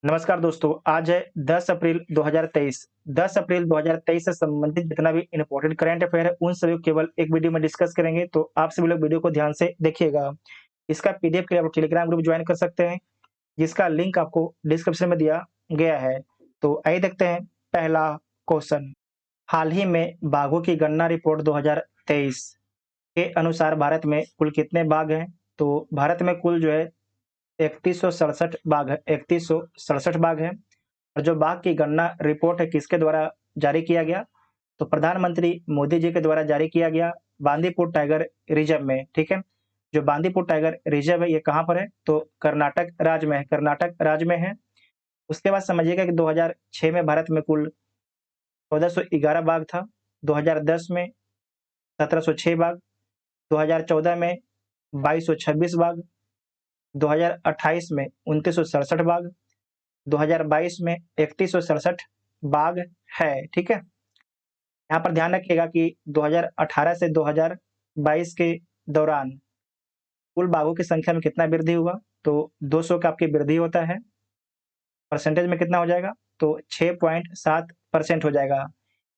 नमस्कार दोस्तों, आज है 10 अप्रैल 2023। 10 अप्रैल 2023 से संबंधित जितना भी इम्पोर्टेंट करंट अफेयर है, उन सभी को केवल एक वीडियो में डिस्कस करेंगे, तो आप सभी लोग वीडियो को ध्यान से देखिएगा। इसका पीडीएफ के लिए आप टेलीग्राम ग्रुप ज्वाइन कर सकते हैं, जिसका लिंक आपको डिस्क्रिप्शन में दिया गया है। तो आइए देखते हैं पहला क्वेश्चन। हाल ही में बाघों की गणना रिपोर्ट 2023 के अनुसार भारत में कुल कितने बाघ हैं? तो भारत में कुल जो है 3167 बाघ है, 3167 बाघ है। और जो बाघ की गणना रिपोर्ट है किसके द्वारा जारी किया गया? तो प्रधानमंत्री मोदी जी के द्वारा जारी किया गया बांदीपुर टाइगर रिजर्व में, ठीक है। जो बांदीपुर टाइगर रिजर्व है ये कहाँ पर है? तो कर्नाटक राज्य में है, कर्नाटक राज्य में है। उसके बाद समझिएगा कि 2006 में भारत में कुल 1411 बाघ था, 2010 में 1706 बाघ, 2014 में 2226 बाघ, 2028 में 2967 बाघ, 2022 में 3167 बाघ है, ठीक है। यहाँ पर ध्यान रखिएगा कि 2018 से 2022 के दौरान कुल बाघों की संख्या में कितना वृद्धि हुआ? तो 200 का आपकी वृद्धि होता है। परसेंटेज में कितना हो जाएगा? तो 6.7% हो जाएगा।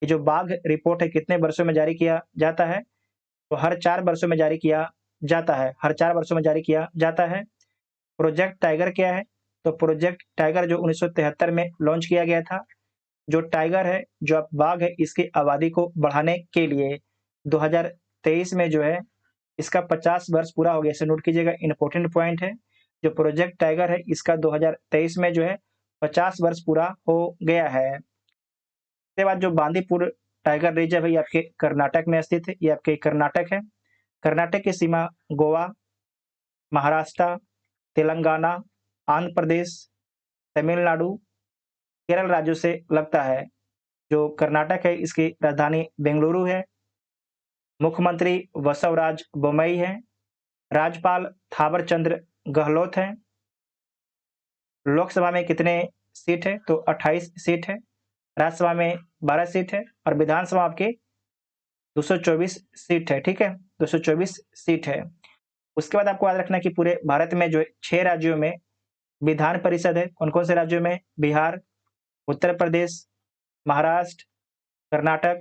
ये जो बाघ रिपोर्ट है कितने वर्षों में जारी किया जाता है? तो हर 4 वर्षों में जारी किया जाता है, हर 4 वर्षों में जारी किया जाता है। प्रोजेक्ट टाइगर क्या है? तो प्रोजेक्ट टाइगर जो 1973 में लॉन्च किया गया था। जो टाइगर है, जो अब बाघ है, इसकी आबादी को बढ़ाने के लिए 2023 में जो है इसका 50 वर्ष पूरा हो गया। इसे नोट कीजिएगा, इम्पोर्टेंट पॉइंट है। जो प्रोजेक्ट टाइगर है इसका 2023 में जो है 50 वर्ष पूरा हो गया है। उसके बाद जो बांदीपुर टाइगर रिजर्व है ये आपके कर्नाटक में स्थित है, ये आपके कर्नाटक है। कर्नाटक की सीमा गोवा, महाराष्ट्र, तेलंगाना, आंध्र प्रदेश, तमिलनाडु, केरल राज्यों से लगता है। जो कर्नाटक है इसकी राजधानी बेंगलुरु है। मुख्यमंत्री बसवराज बोम्मई हैं। राज्यपाल थावर चंद गहलोत हैं। लोकसभा में कितने सीट है? तो 28 सीट है। राज्यसभा में 12 सीट है और विधानसभा आपके 224 सीट है, ठीक है, 224 सीट है। उसके बाद आपको याद रखना है कि पूरे भारत में जो 6 राज्यों में विधान परिषद है। कौन-कौन से राज्यों में? बिहार, उत्तर प्रदेश, महाराष्ट्र, कर्नाटक,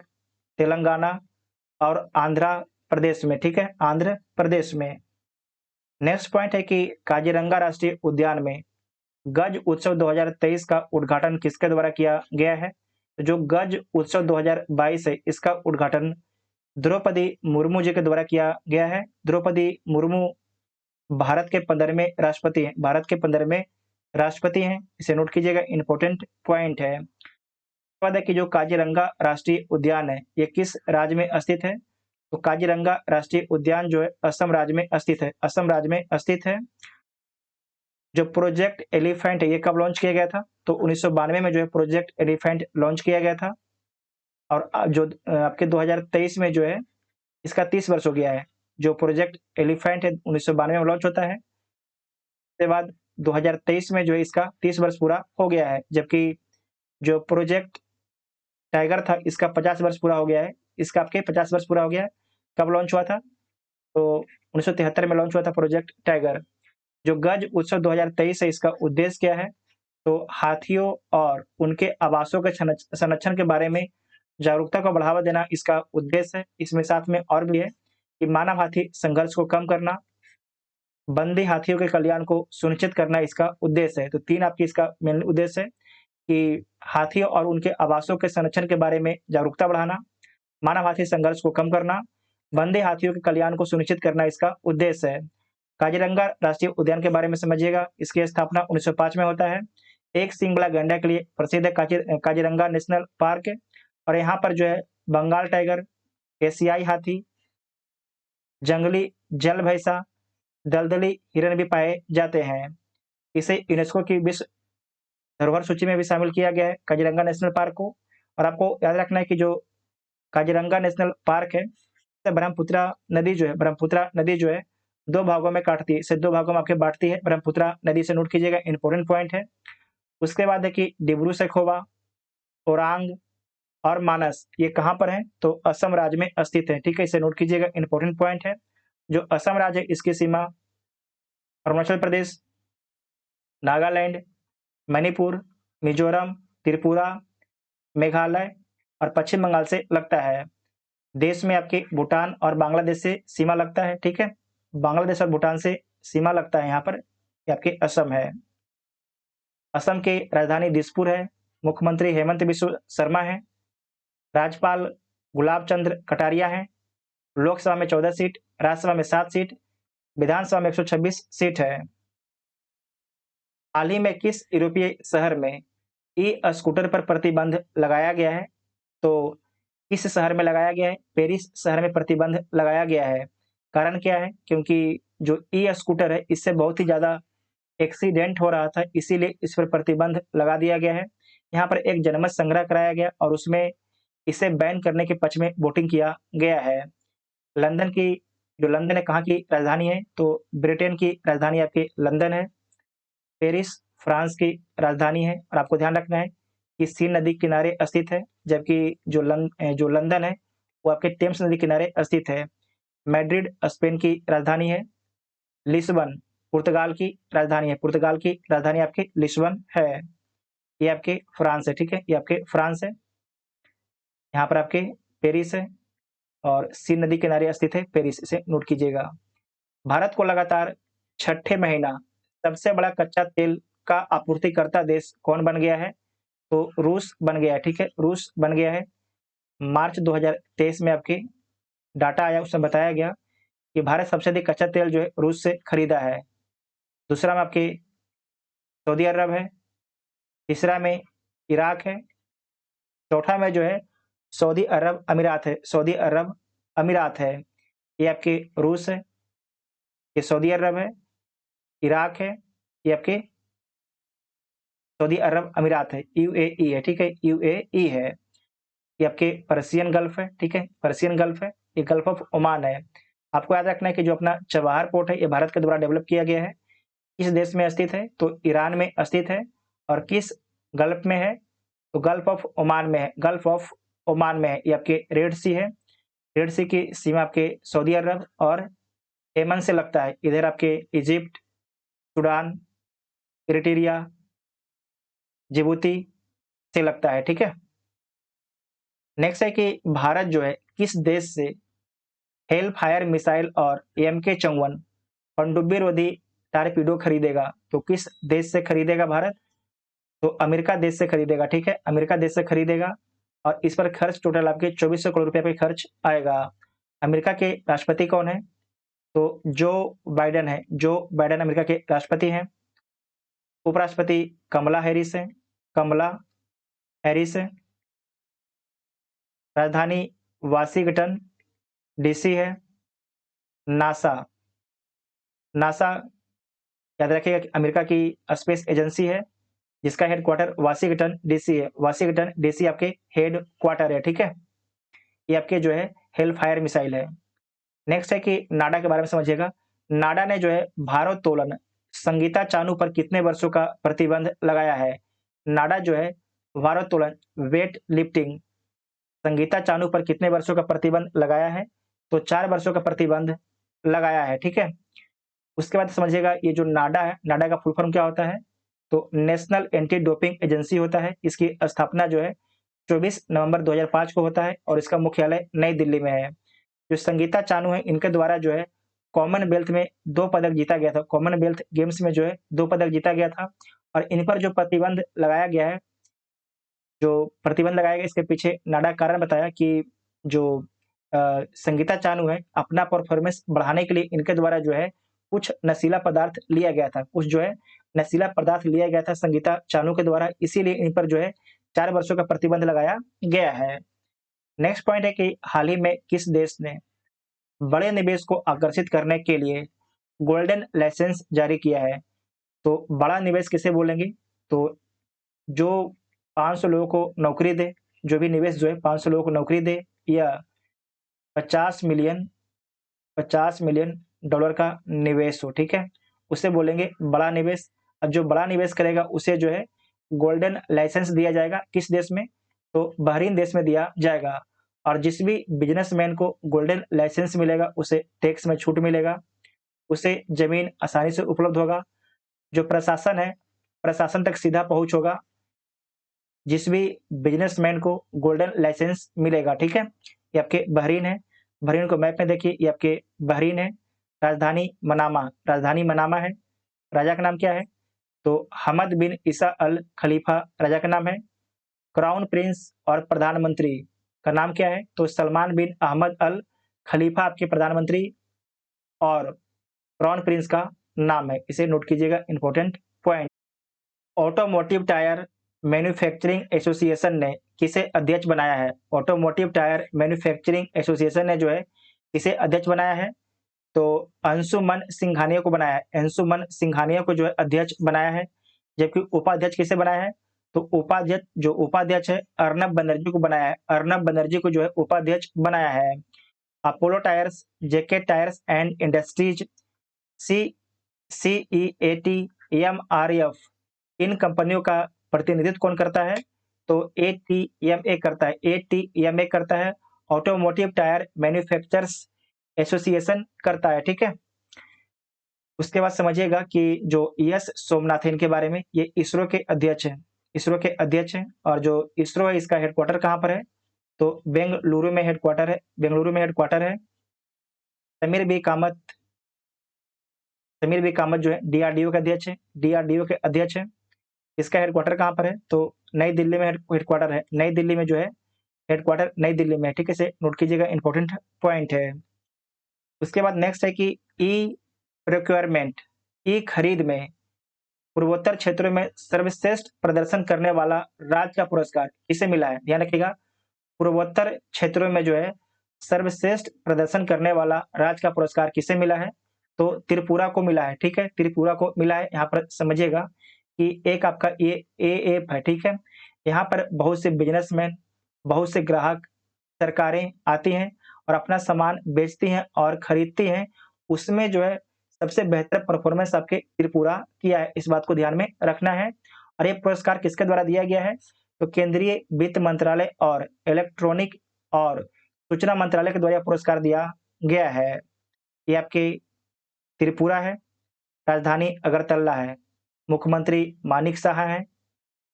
तेलंगाना और आंध्र प्रदेश में, ठीक है, आंध्र प्रदेश में। नेक्स्ट पॉइंट है कि काजीरंगा राष्ट्रीय उद्यान में गज उत्सव 2023 का उद्घाटन किसके द्वारा किया गया है? तो जो गज उत्सव 2022 है इसका उद्घाटन द्रौपदी मुर्मू जी के द्वारा किया गया है। द्रौपदी मुर्मू भारत के 15वें राष्ट्रपति हैं, भारत के 15वें राष्ट्रपति हैं। इसे नोट कीजिएगा, इंपॉर्टेंट पॉइंट है। बाद है कि जो काजीरंगा राष्ट्रीय उद्यान है ये किस राज्य में स्थित है? तो काजीरंगा राष्ट्रीय उद्यान जो है असम राज्य में स्थित है, असम राज्य में स्थित है। जो प्रोजेक्ट एलिफेंट है ये कब लॉन्च किया गया था? तो 1992 में जो है प्रोजेक्ट एलिफेंट लॉन्च किया गया था। और जो आपके 2023 में जो है इसका 30 वर्ष हो गया है। जो प्रोजेक्ट एलिफेंट है 1992 में लॉन्च होता है, उसके बाद 2023 में जो है इसका 30 वर्ष पूरा हो गया है। जबकि जो प्रोजेक्ट टाइगर था इसका 50 वर्ष पूरा हो गया है। इसका आपके 50 वर्ष पूरा हो गया है। कब लॉन्च हुआ था? तो 1973 में लॉन्च हुआ था प्रोजेक्ट टाइगर। जो गज उत्सव 2023 है इसका उद्देश्य क्या है? तो हाथियों और उनके आवासों के संरक्षण के बारे में जागरूकता को बढ़ावा देना इसका उद्देश्य है। इसमें साथ में और भी है कि मानव हाथी संघर्ष को कम करना, बंदी हाथियों के कल्याण को सुनिश्चित करना इसका उद्देश्य है। तो 3 आपकी इसका मेन उद्देश्य है कि हाथियों और उनके आवासों के संरक्षण के बारे में जागरूकता बढ़ाना, मानव हाथी संघर्ष को कम करना, बंदी हाथियों के कल्याण को सुनिश्चित करना इसका उद्देश्य है। काजीरंगा राष्ट्रीय उद्यान के बारे में समझिएगा। इसकी स्थापना 1905 में होता है। एक सींग वाला गैंडा के लिए प्रसिद्ध है काजीरंगा नेशनल पार्क है। और यहाँ पर जो है बंगाल टाइगर, एशियाई हाथी, जंगली जल भैंसा, दलदली हिरन भी पाए जाते हैं। इसे यूनेस्को की विश्व धरोहर सूची में भी शामिल किया गया है काजीरंगा नेशनल पार्क को। और आपको याद रखना है कि जो काजीरंगा नेशनल पार्क है, ब्रह्मपुत्रा नदी जो है 2 भागों में काटती है, इसे 2 भागों में आपके बाँटती है। ब्रह्मपुत्रा नदी से नोट कीजिएगा, इम्पोर्टेंट पॉइंट है। उसके बाद है कि डिब्रू-सैखोवा, ओरांग और मानस ये कहाँ पर है? तो असम राज्य में स्थित है, ठीक है, इसे नोट कीजिएगा, इम्पोर्टेंट पॉइंट है। जो असम राज्य है इसकी सीमा अरुणाचल प्रदेश, नागालैंड, मणिपुर, मिजोरम, त्रिपुरा, मेघालय और पश्चिम बंगाल से लगता है। देश में आपके भूटान और बांग्लादेश से सीमा लगता है, ठीक है। बांग्लादेश और भूटान से सीमा लगता है यहाँ पर, ये आपके असम है। असम की राजधानी दिसपुर है। मुख्यमंत्री हेमंत बिस्व शर्मा है। राज्यपाल गुलाब चंद्र कटारिया हैं। लोकसभा में 14 सीट, राज्यसभा में 7 सीट, विधानसभा में 126 सीट है। हाल ही में किस यूरोपीय शहर में ई स्कूटर पर प्रतिबंध लगाया गया है? तो किस शहर में लगाया गया है? पेरिस शहर में प्रतिबंध लगाया गया है। कारण क्या है? क्योंकि जो ई स्कूटर है इससे बहुत ही ज़्यादा एक्सीडेंट हो रहा था, इसीलिए इस पर प्रतिबंध लगा दिया गया है। यहाँ पर एक जनमत संग्रह कराया गया और उसमें इसे बैन करने के पक्ष में वोटिंग किया गया है। लंदन है कहाँ की राजधानी है? तो ब्रिटेन की राजधानी आपकी लंदन है। पेरिस फ्रांस की राजधानी है और आपको ध्यान रखना है कि सीन नदी किनारे स्थित है, जबकि जो लंदन है वो आपके टेम्स नदी किनारे स्थित है। मैड्रिड स्पेन की राजधानी है। लिस्बन पुर्तगाल की राजधानी है। पुर्तगाल की राजधानी आपकी लिस्बन है। ये आपके फ्रांस है, ठीक है, ये आपके फ्रांस है। यहाँ पर आपके पेरिस है और सीन नदी किनारे स्थित है पेरिस, इसे नोट कीजिएगा। भारत को लगातार छठे महीना सबसे बड़ा कच्चा तेल का आपूर्तिकर्ता देश कौन बन गया है? तो रूस बन गया है, ठीक है, रूस बन गया है। मार्च 2023 में आपके डाटा आया, उसमें बताया गया कि भारत सबसे अधिक कच्चा तेल जो है रूस से खरीदा है। दूसरा में आपके सऊदी अरब है। तीसरा में इराक है। चौथा में जो है सऊदी अरब अमीरात है। सऊदी अरब अमीरात है। ये आपके रूस है, ये सऊदी अरब है, इराक है, ये आपके सऊदी अरब अमीरात है, यूएई है, ठीक है, यूएई है। ये आपके पर्शियन गल्फ है, ठीक है, पर्शियन गल्फ है। ये गल्फ ऑफ ओमान है। आपको याद रखना है कि जो अपना चबाहार पोर्ट है ये भारत के द्वारा डेवलप किया गया है। किस देश में स्थित है? तो ईरान में स्थित है। और किस गल्फ में है? तो गल्फ ऑफ ओमान में है। गल्फ ऑफ ओमान में है। ये आपके रेड सी है। रेड सी की सीमा आपके सऊदी अरब और यमन से लगता है। इधर आपके इजिप्ट, सूडान, इरिट्रिया, जिबूती से लगता है, ठीक है। नेक्स्ट है कि भारत जो है किस देश से हेल फायर मिसाइल और MK-51 पनडुब्बी रोधी टारपीडो खरीदेगा? तो किस देश से खरीदेगा भारत? तो अमेरिका देश से खरीदेगा, ठीक है, अमेरिका देश से खरीदेगा। और इस पर खर्च टोटल आपके 2400 करोड़ रुपए पे खर्च आएगा। अमेरिका के राष्ट्रपति कौन है? तो जो बाइडेन है। जो बाइडेन अमेरिका के राष्ट्रपति हैं। उपराष्ट्रपति कमला हैरिस है। कमला हैरिस है। राजधानी वाशिंगटन डीसी है। नासा, नासा याद रखिएगा कि अमेरिका की स्पेस एजेंसी है जिसका हेडक्वार्टर वाशिंगटन डीसी है। वाशिंगटन डीसी आपके हेड क्वार्टर है, ठीक है। ये आपके जो है हेल फायर मिसाइल है। नेक्स्ट है कि नाडा के बारे में समझिएगा। नाडा ने जो है भारोत्तोलन संगीता चानू पर कितने वर्षों का प्रतिबंध लगाया है? नाडा जो है भारोत्तोलन वेट लिफ्टिंग संगीता चानू पर कितने वर्षों का प्रतिबंध लगाया है? तो 4 वर्षों का प्रतिबंध लगाया है, ठीक है। उसके बाद समझिएगा ये जो नाडा है, नाडा का फुल फॉर्म क्या होता है? तो नेशनल एंटी डोपिंग एजेंसी होता है। इसकी स्थापना जो है 24 नवंबर 2005 को होता है और इसका मुख्यालय नई दिल्ली में है। जो संगीता चानू है इनके द्वारा जो है कॉमनवेल्थ में 2 पदक जीता गया था। कॉमनवेल्थ गेम्स में जो है 2 पदक जीता गया था। और इन पर जो प्रतिबंध लगाया गया है, जो प्रतिबंध लगाया गया इसके पीछे नाडा कारण बताया कि जो संगीता चानू है अपना परफॉर्मेंस बढ़ाने के लिए इनके द्वारा जो है कुछ नशीला पदार्थ लिया गया था। कुछ जो है नशीला पदार्थ लिया गया था संगीता चानू के द्वारा, इसीलिए इन पर जो है 4 वर्षों का प्रतिबंध लगाया गया है। नेक्स्ट पॉइंट है कि हाल ही में किस देश ने बड़े निवेश को आकर्षित करने के लिए गोल्डन लाइसेंस जारी किया है? तो बड़ा निवेश किसे बोलेंगे? तो जो 500 लोगों को नौकरी दे, जो भी निवेश जो है 500 लोगों को नौकरी दे या 50 मिलियन डॉलर का निवेश हो, ठीक है, उसे बोलेंगे बड़ा निवेश। अब जो बड़ा निवेश करेगा उसे जो है गोल्डन लाइसेंस दिया जाएगा। किस देश में? तो बहरीन देश में दिया जाएगा। और जिस भी बिजनेसमैन को गोल्डन लाइसेंस मिलेगा उसे टैक्स में छूट मिलेगा, उसे जमीन आसानी से उपलब्ध होगा। जो प्रशासन है प्रशासन तक सीधा पहुँच होगा। जिस भी बिज़नेसमैन को गोल्डन लाइसेंस मिलेगा, ठीक है? ये आपके बहरीन है। बहरीन को मैप में देखिए, ये आपके बहरीन है। राजधानी मनामा है। राजा का नाम क्या है? तो हमद बिन ईसा अल खलीफा राजा का नाम है। क्राउन प्रिंस और प्रधानमंत्री का नाम क्या है? तो सलमान बिन अहमद अल खलीफा आपके प्रधानमंत्री और क्राउन प्रिंस का नाम है। इसे नोट कीजिएगा, important point. Automotive tyre manufacturing association ने किसे अध्यक्ष बनाया है? ऑटोमोटिव टायर मैन्युफैक्चरिंग एसोसिएशन ने जो है किसे अध्यक्ष बनाया है? तो अंशुमन सिंघानिया को बनाया है। अंशुमन सिंघानिया को जो है अध्यक्ष बनाया है। जबकि उपाध्यक्ष किसे बनाया है? तो उपाध्यक्ष है अर्नब बनर्जी को बनाया है। अर्नब बनर्जी को जो है उपाध्यक्ष बनाया है। अपोलो टायर्स, जेके टायर्स एंड इंडस्ट्रीज, सी सीईएटी, एमआरएफ, इन कंपनियों का प्रतिनिधित्व कौन करता है? तो एटीएमए करता है। एटीएमए करता है। ऑटोमोटिव टायर मैन्युफैक्चरर्स एसोसिएशन करता है, ठीक है? उसके बाद समझिएगा कि जो एस सोमनाथन के बारे में, ये इसरो के अध्यक्ष हैं। इसरो के अध्यक्ष हैं और जो इसरो है इसका हेडक्वार्टर कहाँ पर है? तो बेंगलुरु में हेडक्वार्टर है। बेंगलुरु में हेडक्वार्टर है। समीर बी कामत जो है डीआरडीओ के अध्यक्ष है। डीआरडीओ के अध्यक्ष है। इसका हेडक्वार्टर कहाँ पर है? तो नई दिल्ली में हेडक्वार्टर है। नई दिल्ली में जो है हेडक्वार्टर नई दिल्ली में है, ठीक है? इसे नोट कीजिएगा, इंपॉर्टेंट पॉइंट है। उसके बाद नेक्स्ट है कि ई प्रोक्योरमेंट, ई खरीद में पूर्वोत्तर क्षेत्रों में सर्वश्रेष्ठ प्रदर्शन करने वाला राज्य का पुरस्कार किसे मिला है? ध्यान रखिएगा, पूर्वोत्तर क्षेत्रों में जो है सर्वश्रेष्ठ प्रदर्शन करने वाला राज्य का पुरस्कार किसे मिला है? तो त्रिपुरा को मिला है, ठीक है? त्रिपुरा को मिला है। यहाँ पर समझिएगा कि एक आपका ये एएफ है, ठीक है? यहाँ पर बहुत से बिजनेसमैन, बहुत से ग्राहक, सरकारें आती हैं और अपना सामान बेचती हैं और खरीदती हैं। उसमें जो है सबसे बेहतर परफॉर्मेंस आपके त्रिपुरा किया है, इस बात को ध्यान में रखना है। और ये पुरस्कार किसके द्वारा दिया गया है? तो केंद्रीय वित्त मंत्रालय और इलेक्ट्रॉनिक और सूचना मंत्रालय के द्वारा यह पुरस्कार दिया गया है। ये आपके त्रिपुरा है। राजधानी अगरतला है। मुख्यमंत्री मानिक साहा हैं।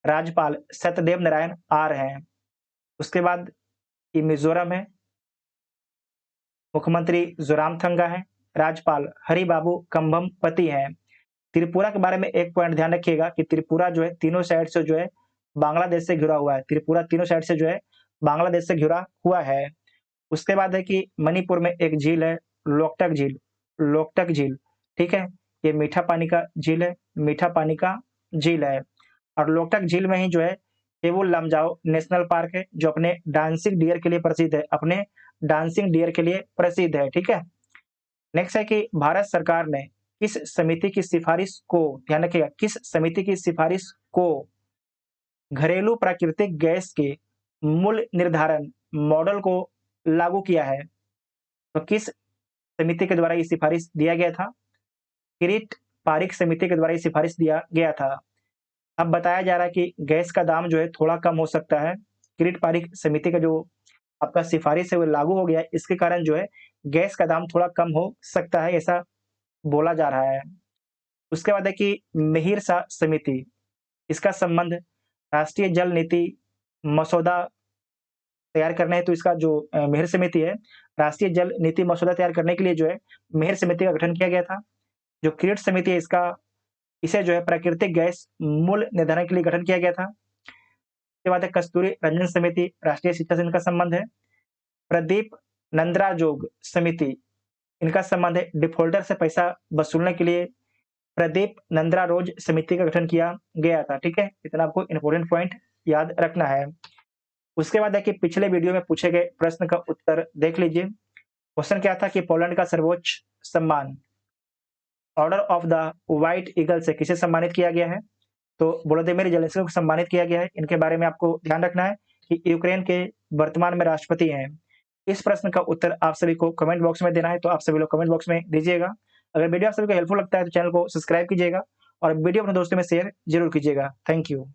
राज्यपाल सत्यदेव नारायण आर्य हैं। उसके बाद ये मिजोरम है। मुख्यमंत्री जोरामथंगा है। राज्यपाल हरिबाबू कंभमपति हैं। त्रिपुरा के बारे में एक पॉइंट ध्यान रखिएगा कि त्रिपुरा जो है तीनों साइड से जो है बांग्लादेश से घिरा हुआ है। त्रिपुरा तीनों साइड से जो है बांग्लादेश से घिरा हुआ है। उसके बाद है कि मणिपुर में एक झील है, लोकटक झील। लोकटक झील, ठीक है? ये मीठा पानी का झील है। मीठा पानी का झील है। और लोकटक झील में ही जो है केवुल लामजाओ नेशनल पार्क है, जो अपने डांसिंग डियर के लिए प्रसिद्ध है। अपने डांसिंग डियर के लिए प्रसिद्ध है, ठीक है? नेक्स्ट है कि भारत सरकार ने किस समिति की सिफारिश को, ध्यान रखिएगा, किस समिति की सिफारिश को घरेलू प्राकृतिक गैस के मूल्य निर्धारण मॉडल को लागू किया है? तो किस समिति के द्वारा ये सिफारिश दिया गया था? किरीट पारिक समिति के द्वारा ये सिफारिश दिया गया था। अब बताया जा रहा है कि गैस का दाम जो है थोड़ा कम हो सकता है। किरीट पारिक समिति का जो आपका सिफारिश है वो लागू हो गया है, इसके कारण जो है गैस का दाम थोड़ा कम हो सकता है, ऐसा बोला जा रहा है। उसके बाद है कि मिहिर शाह समिति, इसका संबंध राष्ट्रीय जल नीति मसौदा तैयार करने हेतु इसका जो मिहिर समिति है, राष्ट्रीय जल नीति मसौदा तैयार करने के लिए जो है मिहिर समिति का गठन किया गया था। जो किरीट समिति है इसे जो है प्राकृतिक गैस मूल्य निर्धारण के लिए गठन किया गया था। उसके बाद है कस्तूरी रंजन समिति, राष्ट्रीय शिक्षा से इनका संबंध है। प्रदीप नंद्राजोग समिति, इनका संबंध है डिफॉल्टर से पैसा वसूलने के लिए प्रदीप नंद्रारोज समिति का गठन किया गया था, ठीक है? इतना आपको इंपॉर्टेंट पॉइंट याद रखना है। उसके बाद है कि पिछले वीडियो में पूछे गए प्रश्न का उत्तर देख लीजिए। क्वेश्चन क्या था कि पोलैंड का सर्वोच्च सम्मान order of the white eagle से किसे सम्मानित किया गया है? तो वोलोदिमीर ज़ेलेंस्की को सम्मानित किया गया है। इनके बारे में आपको ध्यान रखना है कि यूक्रेन के वर्तमान में राष्ट्रपति हैं। इस प्रश्न का उत्तर आप सभी को कमेंट बॉक्स में देना है, तो आप सभी लोग कमेंट बॉक्स में दीजिएगा। अगर वीडियो आप सभी को हेल्पफुल लगता है तो चैनल को सब्सक्राइब कीजिएगा और वीडियो अपने दोस्तों में शेयर जरूर कीजिएगा। Thank you.